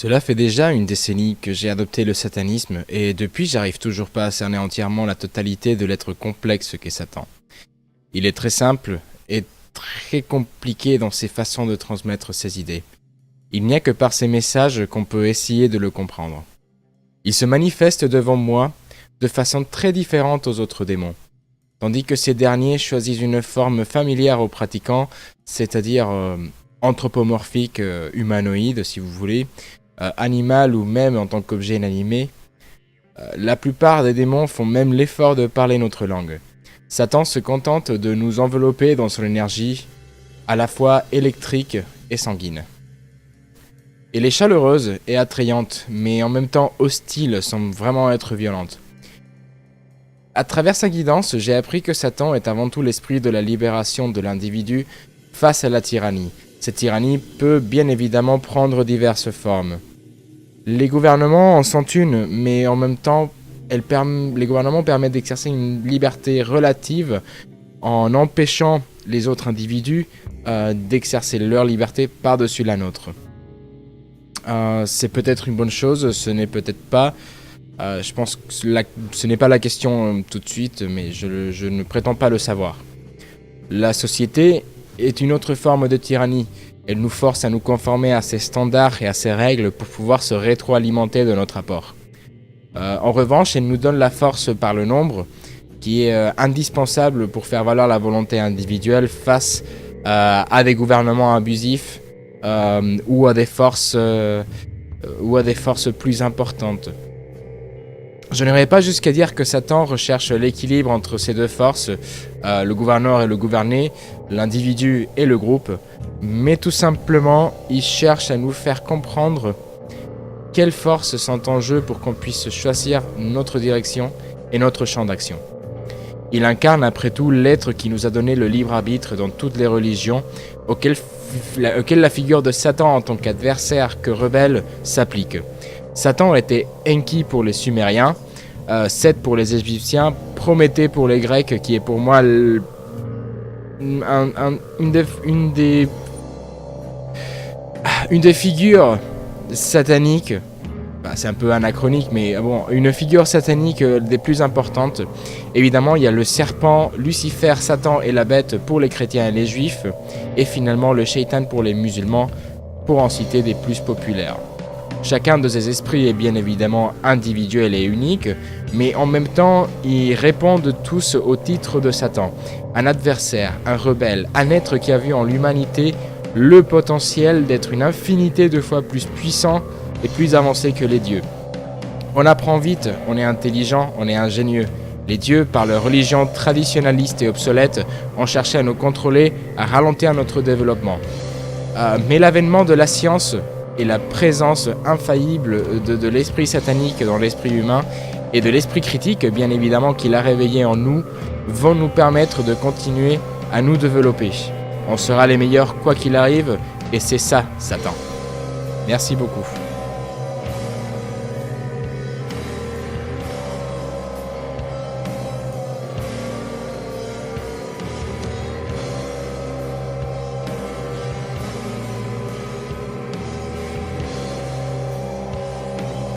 Cela fait déjà une décennie que j'ai adopté le satanisme et depuis j'arrive toujours pas à cerner entièrement la totalité de l'être complexe qu'est Satan. Il est très simple et très compliqué dans ses façons de transmettre ses idées. Il n'y a que par ses messages qu'on peut essayer de le comprendre. Il se manifeste devant moi de façon très différente aux autres démons, tandis que ces derniers choisissent une forme familière aux pratiquants, c'est-à-dire anthropomorphique, humanoïde si vous voulez, animal ou même en tant qu'objet inanimé. La plupart des démons font même l'effort de parler notre langue. Satan se contente de nous envelopper dans son énergie, à la fois électrique et sanguine. Elle est chaleureuse et attrayante, mais en même temps hostile, semble vraiment être violente. À travers sa guidance, j'ai appris que Satan est avant tout l'esprit de la libération de l'individu face à la tyrannie. Cette tyrannie peut bien évidemment prendre diverses formes. Les gouvernements en sont une, mais en même temps, les gouvernements permettent d'exercer une liberté relative en empêchant les autres individus d'exercer leur liberté par-dessus la nôtre. C'est peut-être une bonne chose, ce n'est peut-être pas. Je pense que ce n'est pas la question tout de suite, mais je ne prétends pas le savoir. La société est une autre forme de tyrannie. Elle nous force à nous conformer à ses standards et à ses règles pour pouvoir se rétroalimenter de notre apport. En revanche, elle nous donne la force par le nombre, qui est indispensable pour faire valoir la volonté individuelle face à des gouvernements abusifs ou à des forces plus importantes. Je n'irai pas jusqu'à dire que Satan recherche l'équilibre entre ces deux forces, le gouverneur et le gouverné, l'individu et le groupe, mais tout simplement, il cherche à nous faire comprendre quelles forces sont en jeu pour qu'on puisse choisir notre direction et notre champ d'action. Il incarne après tout l'être qui nous a donné le libre arbitre dans toutes les religions, auquel la figure de Satan en tant qu'adversaire que rebelle s'applique. Satan était Enki pour les Sumériens, Seth pour les Égyptiens, Prométhée pour les Grecs, qui est pour moi une des figures sataniques. C'est un peu anachronique, mais bon, une figure satanique des plus importantes. Évidemment, il y a le serpent, Lucifer, Satan et la bête pour les chrétiens et les juifs, et finalement le shaitan pour les musulmans, pour en citer des plus populaires. Chacun de ces esprits est bien évidemment individuel et unique, mais en même temps, ils répondent tous au titre de Satan. Un adversaire, un rebelle, un être qui a vu en l'humanité le potentiel d'être une infinité de fois plus puissant et plus avancé que les dieux. On apprend vite, on est intelligent, on est ingénieux. Les dieux, par leur religion traditionnaliste et obsolète, ont cherché à nous contrôler, à ralentir notre développement. Mais l'avènement de la science et la présence infaillible de l'esprit satanique dans l'esprit humain et de l'esprit critique, bien évidemment, qu'il a réveillé en nous, vont nous permettre de continuer à nous développer. On sera les meilleurs quoi qu'il arrive, et c'est ça, Satan. Merci beaucoup.